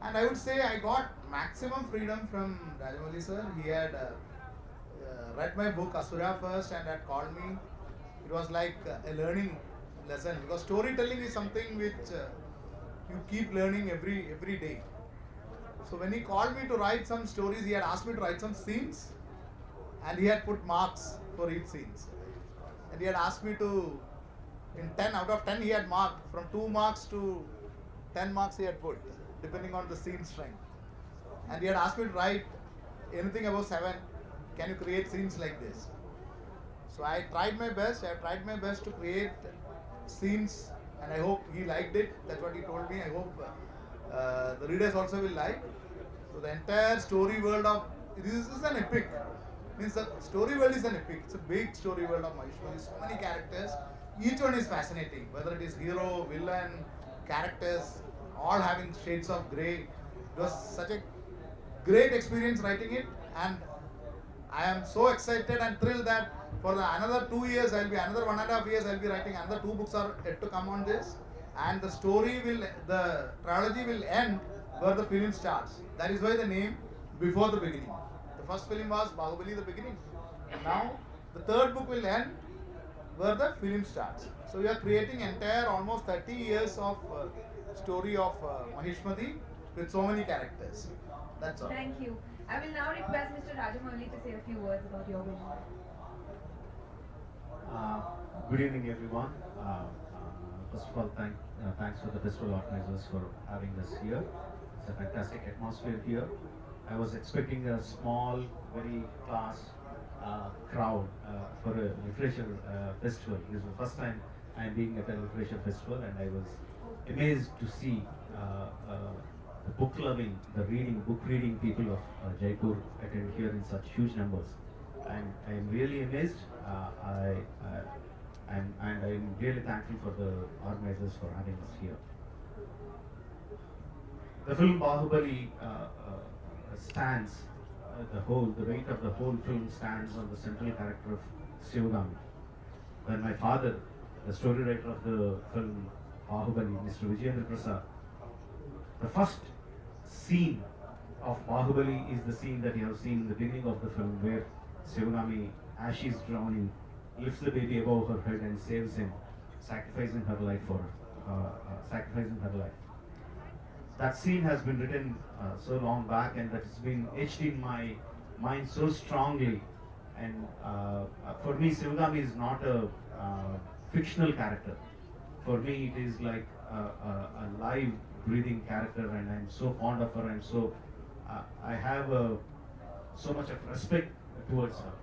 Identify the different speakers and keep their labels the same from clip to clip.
Speaker 1: And I would say I got maximum freedom from Rajamouli sir. He had read my book Asura first and had called me. It was like a learning lesson because storytelling is something which you keep learning every day. So when he called me to write some stories, he had asked me to write some scenes, and he had put marks for each scenes. And he had asked me to, in 10 out of 10, he had marked from 2 marks to 10 marks he had put, depending on the scene strength. And he had asked me to write anything above 7. Can you create scenes like this? So I tried my best. I tried my best to create scenes, and I hope he liked it. That's what he told me. I hope the readers also will like. So the entire story world of this is an epic. Means the story world is an epic. It's a big story world of Mahishmati. So many characters. Each one is fascinating. Whether it is hero, villain, characters, all having shades of grey. It was such a great experience writing it, and I am so excited and thrilled that for the another 2 years, I'll be another 1.5 years, I'll be writing another 2 books are yet to come on this, and the story will, the trilogy will end where the film starts. That is why the name Before the Beginning. The first film was Baahubali, the beginning. Now the third book will end where the film starts. So we are creating entire almost 30 years of story of Mahishmati with so many characters. That's all.
Speaker 2: Thank you. I will now request Mr. Rajamouli to say a few words about your vision.
Speaker 3: Uh, Good evening, everyone. First of all, thanks for the festival organizers for having us here. It's a fantastic atmosphere here. I was expecting a small, very class crowd for a literature festival. This is the first time I'm being at a literature festival, and I was amazed to see the book loving, the book reading people of Jaipur attend here in such huge numbers. And I'm really amazed. And I'm really thankful for the organizers for having us here. The film Baahubali stands, the weight of the whole film stands on the central character of Sivagami. When my father, the story writer of the film Baahubali, Mr. Vijayendra Prasad, the first scene of Baahubali is the scene that you have seen in the beginning of the film, where Sivagami, as she's drowning, lifts the baby above her head and saves him, sacrificing her life for sacrificing her life. That scene has been written so long back, and that has been etched in my mind so strongly. And for me, Sivagami is not a fictional character. For me, it is like a live, breathing character, and I'm so fond of her. And so I have so much of respect towards her.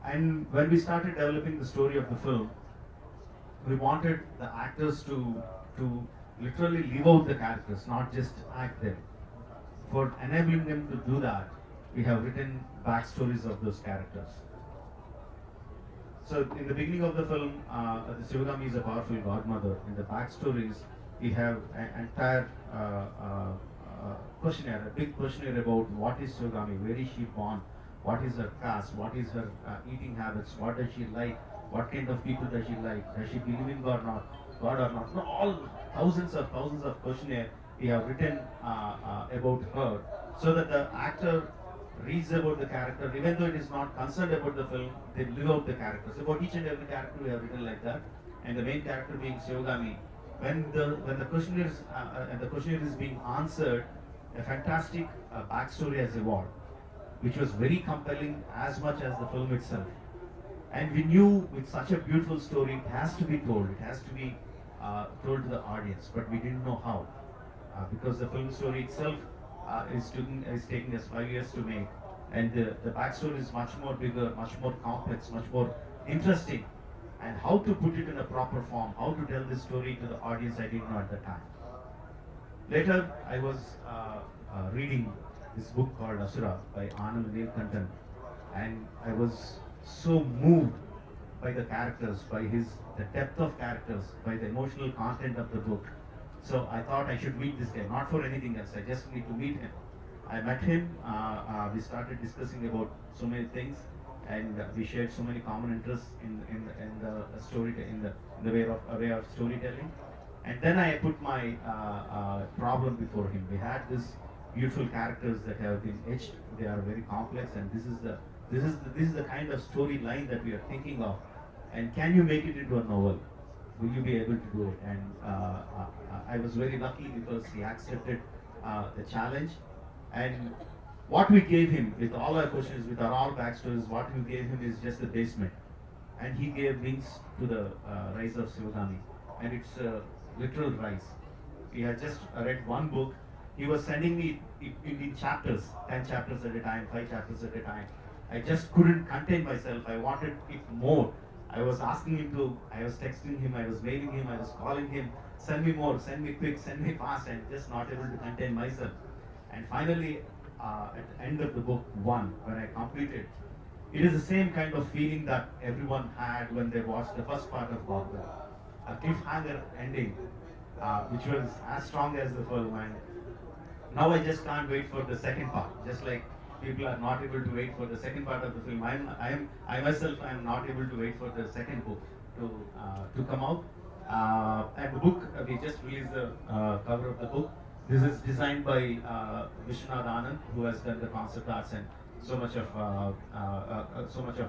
Speaker 3: And when we started developing the story of the film, we wanted the actors to literally live out the characters, not just act them. For enabling them to do that, we have written backstories of those characters. So in the beginning of the film, the Sivagami is a powerful godmother. In the backstories, we have an entire questionnaire, a big questionnaire about what is Sivagami, where is she born, what is her caste, what is her eating habits, what does she like, what kind of people does she like, does she believe in God or not. No, all thousands of questionnaire we have written about her, so that the actor reads about the character, even though it is not concerned about the film, they live out the characters. About each and every character we have written like that, and the main character being Sivagami. When the questionnaire is being answered, a fantastic backstory has evolved, which was very compelling as much as the film itself. And we knew with such a beautiful story, it has to be told. It has to be told to the audience, but we didn't know how, because the film story itself is taking us 5 years to make, and the backstory is much more bigger, much more complex, much more interesting. And how to put it in a proper form, how to tell this story to the audience, I didn't know at the time. Later, I was reading this book called Asura by Anand Neelkantan, and I was so moved by the characters, by the depth of characters, by the emotional content of the book. So I thought I should meet this guy, not for anything else. I just need to meet him. I met him. We started discussing about so many things, and we shared so many common interests in the story, in the way of storytelling. And then I put my problem before him. We had this beautiful characters that have been etched. They are very complex, and this is the kind of storyline that we are thinking of. And can you make it into a novel? Will you be able to do it? And I was very lucky because he accepted the challenge. And what we gave him with all our questions, with our all backstories, what we gave him is just the basement. And he gave wings to the Rise of Sivagami. And it's a literal rise. He had just read one book. He was sending me in chapters, 10 chapters at a time, 5 chapters at a time. I just couldn't contain myself. I wanted it more. I was asking him to, I was texting him, I was mailing him, I was calling him, send me more, send me quick, send me fast, and just not able to contain myself. And finally, at the end of the book one, when I completed, it is the same kind of feeling that everyone had when they watched the first part of Baahubali. A cliffhanger ending, which was as strong as the film. And now I just can't wait for the second part. Just like people are not able to wait for the second part of the film, I myself am not able to wait for the second book to come out. And the book, we just released the cover of the book. This is designed by Vishwanath Anand, who has done the concept arts and so much of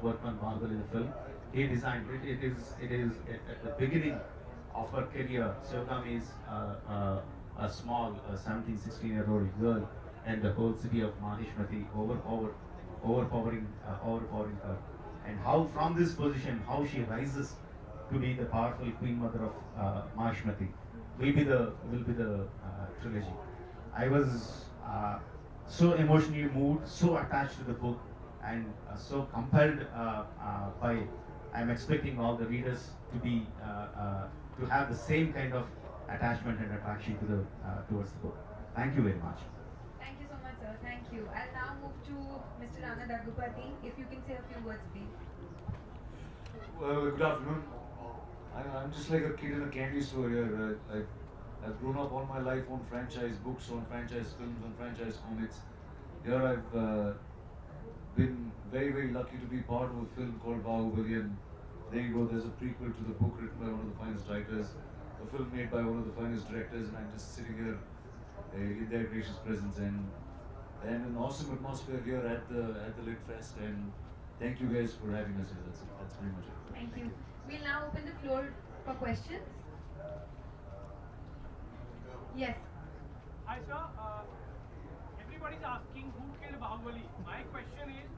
Speaker 3: work on Marvel in the film. He designed it. It is at the beginning of her career. Sivagami is a small 17, 16-year-old girl, and the whole city of Mahishmati overpowering her. And how from this position, how she rises to be the powerful queen mother of Mahishmati will be the trilogy. I was so emotionally moved, so attached to the book, and so compelled by. I'm expecting all the readers to be to have the same kind of attachment and attraction to the towards the book. Thank you very much.
Speaker 2: Thank you so much, sir. Thank you. I'll now move to Mr. Rana Daggubati. If you can say a few words, please.
Speaker 4: Well, good afternoon. I'm just like a kid in a candy store here. I've grown up all my life on franchise books, on franchise films, on franchise comics. Here I've been very, very lucky to be part of a film called Baahubali, and there you go, there's a prequel to the book written by one of the finest writers, a film made by one of the finest directors, and I'm just sitting here in their gracious presence, and an awesome atmosphere here at the Lit Fest, and thank you guys for having us here. That's pretty much it.
Speaker 2: Thank you. We'll now open the floor for questions. Yes.
Speaker 5: Hi sir, everybody's asking who killed Bahubali. My question is,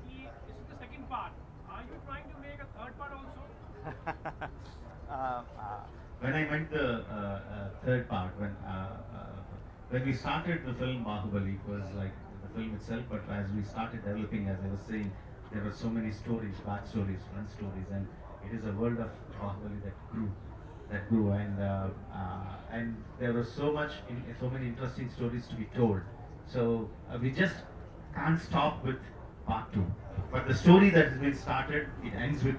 Speaker 5: this is the second part. Are you trying to make a third part also?
Speaker 3: When I meant the third part, when we started the film Bahubali, it was like the film itself, but as we started developing, as I was saying, there were so many stories, backstories, front stories, and it is a world of Bahubali that grew, and there was so many interesting stories to be told. So we just can't stop with part two. But the story that has been started, it ends with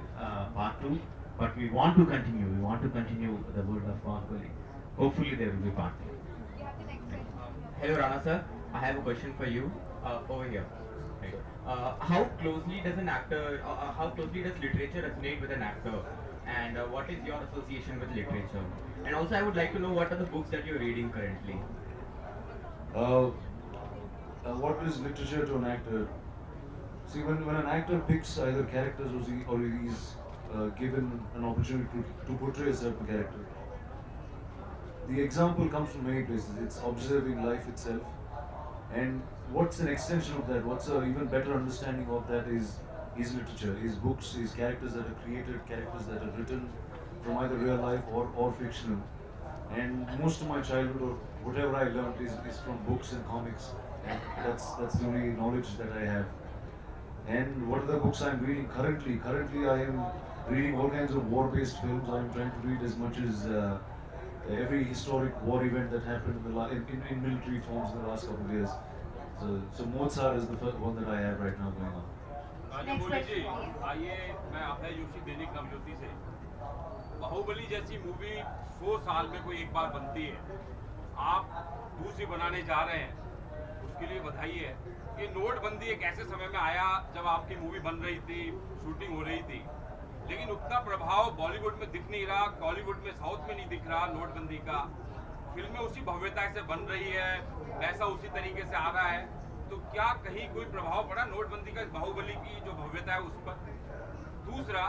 Speaker 3: part two. But we want to continue. We want to continue the world of Bahubali. Hopefully, there will be part two.
Speaker 2: We have the next question.
Speaker 6: Hello Rana sir, I have a question for you over here. Right. How closely does literature resonate with an actor, and what is your association with literature? And also, I would like to know what are the books that you're reading currently.
Speaker 4: What is literature to an actor? See, when an actor picks either characters or he's given an opportunity to portray a certain character, the example comes from many places. It's observing life itself, and what's an extension of that? What's an even better understanding of that is literature, is books, is characters that are created, characters that are written from either real life or fictional. And most of my childhood, or whatever I learned, is from books and comics, and that's the only knowledge that I have. And what are the books I'm reading currently? Currently, I am reading all kinds of war-based films. I'm trying to read as much as every historic war event that happened in military forms in the last couple of years. So Mozart is the first one that I have right now going on.
Speaker 2: Rajamouli जी,
Speaker 5: आइए मैं अभय जोशी दैनिक नवज्योति से। बाहुबली जैसी movie 100 साल में कोई एक बार बनती है, आप दूसरी बनाने जा रहे हैं, उसके लिए बधाई है। ये नोटबंदी एक ऐसे समय में आया जब आपकी मूवी बन रही थी, शूटिंग हो रही थी, लेकिन उतना प्रभाव बॉलीवुड में दिख नहीं रहा, कॉलीवुड में, साउथ में नहीं दिख रहा नोटबंदी का। फिल्में उसी भव्यता से बन रही है, पैसा उसी तरीके से आ रहा है, तो क्या कहीं कोई प्रभाव पड़ा नोटबंदी का बाहुबली की जो भव्यता है उस पर? दूसरा,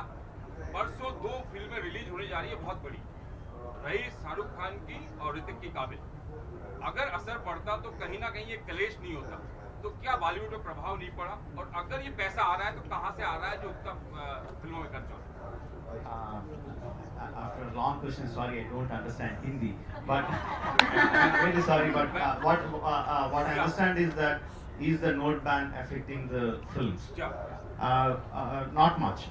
Speaker 5: परसों 2 फिल्में रिलीज होने जा रही है बहुत बड़ी, रईस शाहरुख खान की और ऋतिक की काबिल। अगर असर पड़ता तो कहीं ना कहीं ये क्लेश नहीं होता, तो क्या बॉलीवुड में प्रभाव नहीं पड़ा? और अगर ये पैसा आ रहा है तो कहाँ से आ रहा है जो उतना फिल्मों में खर्च हो रहा है?
Speaker 3: After a long question, sorry, I don't understand Hindi, but I'm really sorry. But what I understand is the note ban affecting the films?
Speaker 5: Yeah.
Speaker 3: Not much.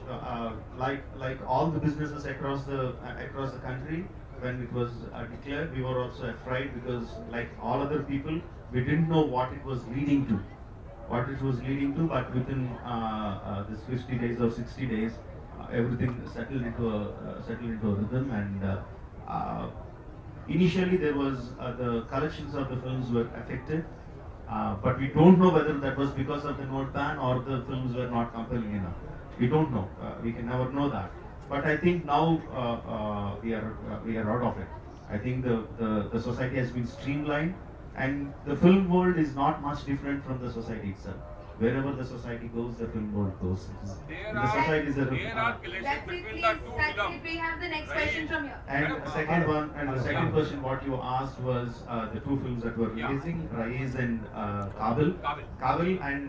Speaker 3: Like all the businesses across the country, when it was declared, we were also afraid because, like all other people, we didn't know what it was leading to. But within this 50 days or 60 days, everything settled into a rhythm, and initially there was the collections of the films were affected, but we don't know whether that was because of the note ban or the films were not compelling enough. We don't know. We can never know that. But I think now we are out of it. I think the society has been streamlined, and the film world is not much different from the society itself. Wherever the society goes, the film world goes. The society is a
Speaker 5: there are clashes
Speaker 2: That's it,
Speaker 5: between
Speaker 2: please.
Speaker 5: the two
Speaker 2: That's
Speaker 5: films.
Speaker 2: it. We have the next
Speaker 5: Right.
Speaker 2: question from you.
Speaker 3: And the second question what you asked was the 2 films that were
Speaker 5: Yeah.
Speaker 3: releasing, Rise and Kabil.
Speaker 5: Kabil.
Speaker 3: And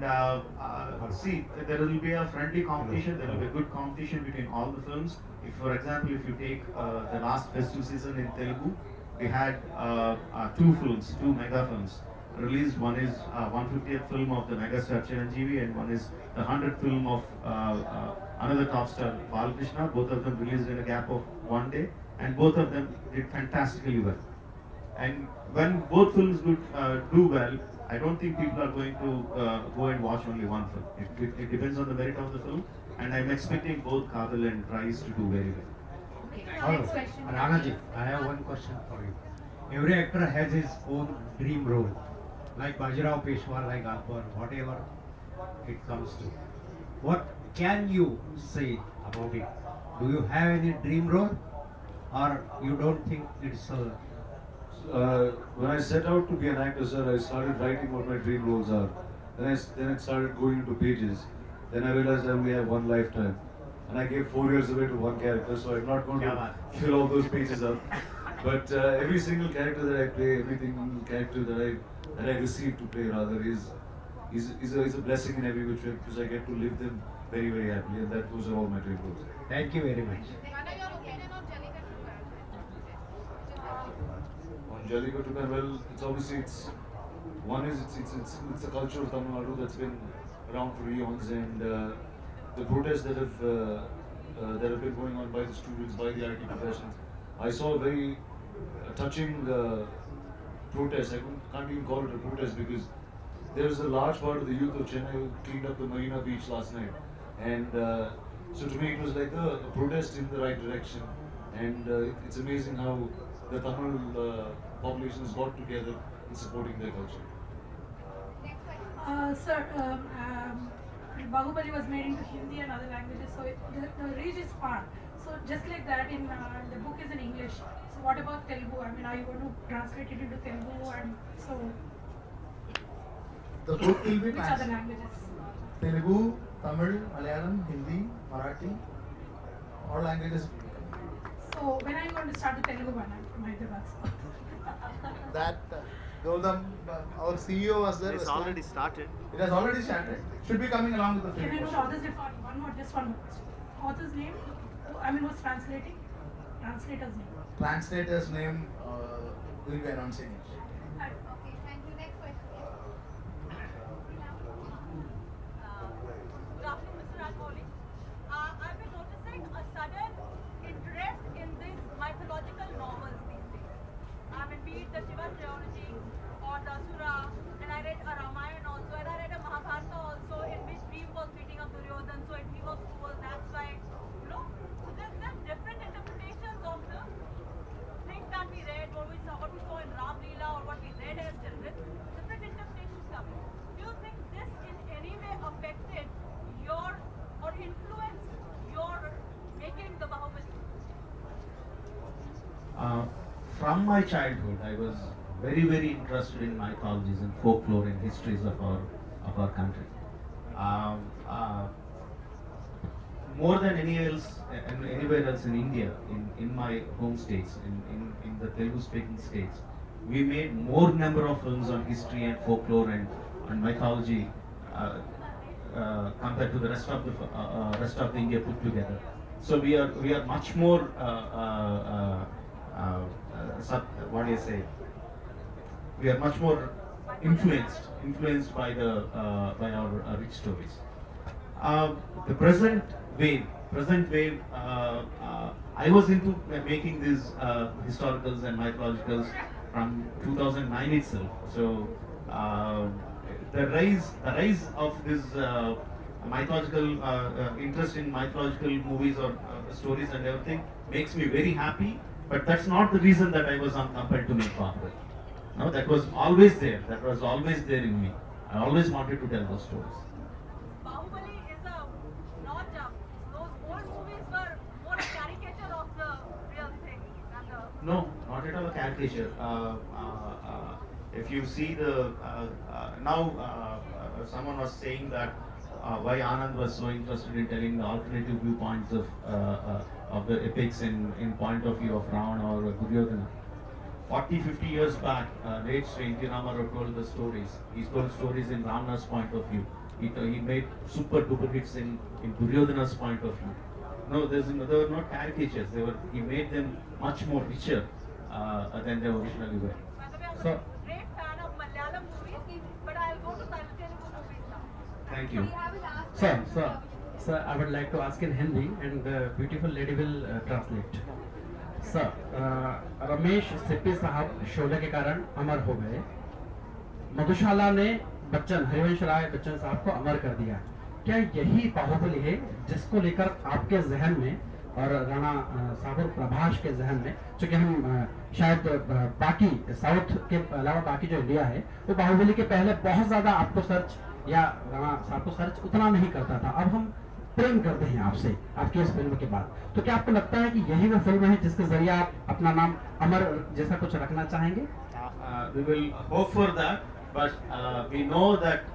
Speaker 3: see, there will be a friendly competition. There will be a good competition between all the films. If, for example, if you take the last festive season in Telugu, we had 2 films, 2 mega films released. One is 150th film of the megastar Chiranjeevi, and one is the 100th film of another top star Balakrishna. Both of them released in a gap of 1 day, and both of them did fantastically well. And when both films do well, I don't think people are going to go and watch only one film. It depends on the merit of the film, and I'm expecting both Kabil and Rise to do very well.
Speaker 2: Okay,
Speaker 7: Hello,
Speaker 2: next question.
Speaker 7: Rana ji, I have one question for you. Every actor has his own dream role, like Bajirao Peshwa, like Akbar, whatever it comes to. What can you say about it? Do you have any dream role, or you don't think it's a...
Speaker 4: When I set out to be an actor, sir, I started writing what my dream roles are. Then I started going into pages. Then I realized I only have one lifetime. And I gave 4 years away to one character, so I'm not going to fill all those pages up. But every single character that I play, every single character that I receive to play rather is a blessing in every which way, because I get to live them very, very happily, and those are all my dream roles.
Speaker 7: Thank you very much.
Speaker 4: On Jallikattu, well, it's obviously it's the culture of Tamil Nadu that's been around for eons, and the protests that have been going on by the students, by the IT professionals. I saw a very touching protest. I can't even call it a protest, because there was a large part of the youth of Chennai who cleaned up the Marina Beach last night, and so to me it was like a protest in the right direction, and it's amazing how the Tamil population has got together in supporting their culture.
Speaker 8: Sir, Baahubali was made into Hindi and other languages, so the reach is far. So just like that, in the book is in English. So what about Telugu? I mean, are you going to translate it into Telugu? And so,
Speaker 1: The book will be
Speaker 8: which other languages?
Speaker 1: Telugu, Tamil, Malayalam, Hindi, Marathi, all languages.
Speaker 8: So when are you going to start the Telugu one? I'm from Hyderabad. So.
Speaker 1: That Goldam, our CEO was there.
Speaker 9: It's already started.
Speaker 1: It has already started. Should be coming along with the
Speaker 8: Can I
Speaker 1: film.
Speaker 8: know the author's name? One more, just one more question. Author's name? I mean, who's translating? Translator's name.
Speaker 1: Translator's name will be announcing it.
Speaker 2: Okay, thank you. Next question.
Speaker 10: Good afternoon, Mr. Rajamouli. I've been noticing a sudden interest in these mythological novels these days. I mean, be it the Shiva trilogy or the Asura, and I read a Ramayana also, and I read a Mahabharata also, in which Bhim was beating up Duryodhan, so he was cruel, that's why, so there's different interpretations of the things that we read, what we saw in Ram Leela, or what we read as children.
Speaker 3: from my childhood, I was very, very interested in mythologies and folklore and histories of our country. Um, uh, More than anywhere else in India, in my home states, in the Telugu-speaking states, we made more number of films on history and folklore and mythology compared to the rest of the India put together. So we are much more what do you say? We are much more influenced by by our rich stories. The present wave. I was into making these historicals and mythologicals from 2009 itself. So the rise of this mythological interest in mythological movies or stories and everything makes me very happy. But that's not the reason that I was compelled to make Baahubali. No, that was always there. That was always there in me. I always wanted to tell those stories.
Speaker 10: Bahubali is a not those old movies were more a caricature of the real thing than the.
Speaker 3: No, not at all a caricature. If you see the someone was saying that why Anand was so interested in telling the alternative viewpoints of the epics in point of view of Ravana or Duryodhana. 40-50 years back, late Sri N.T. Ramarao told the stories. He told stories in Ravana's point of view. He made super duper hits in Duryodhana's point of view. No, there were not caricatures. He made them much more richer than they originally were.
Speaker 10: By the way, I'm
Speaker 3: So,
Speaker 10: a great fan of Malayalam movies, but I'll go to Telugu movies now.
Speaker 3: thank you.
Speaker 2: We have a last
Speaker 9: Sir,
Speaker 2: question.
Speaker 9: sir, I would like to ask in Hindi and the beautiful lady will translate. Sir, Ramesh Sippy साहब शोले के कारण अमर हो गए। मधुशाला ने हरिवंश राय बच्चन साहब को अमर कर दिया। क्या यही बाहुबली है जिसको लेकर आपके जहन में और राणा साहब और प्रभाष के जहन में, चूंकि हम शायद बाकी साउथ के अलावा बाकी जो इंडिया है वो बाहुबली के पहले बहुत ज्यादा आपको सर्च या राणा साहब को सर्च उतना नहीं करता था, अब हम प्रेम करते हैं आपसे आपकी इस फिल्म के बाद। तो क्या आपको लगता है कि यही वो फिल्म है जिसके जरिए आप अपना नाम अमर जैसा कुछ रखना चाहेंगे?
Speaker 3: We will hope for that, but we know that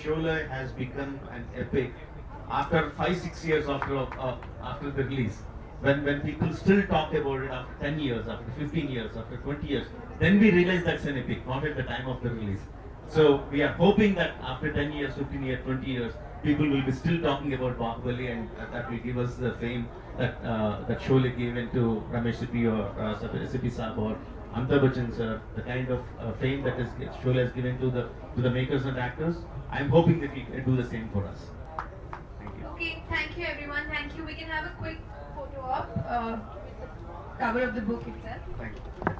Speaker 3: Sholay has become an epic after 5-6 years after the release. When people still talk about it after 10 years, after 15 years, after 20 years, then we realize that's an epic, not at the time of the release. So we are hoping that after 10 years, 15 years, 20 years, people will be still talking about Baahubali, and that will give us the fame that Sholay gave into Ramesh Sippy or Sippy Saab or Amitabh Bachchan sir, the kind of fame that Sholay has given to the makers and actors. I am hoping that he can do the same for us. Thank you.
Speaker 2: Okay, thank you everyone. Thank you. We can have a quick photo op with the cover of the book itself.
Speaker 3: Thank you.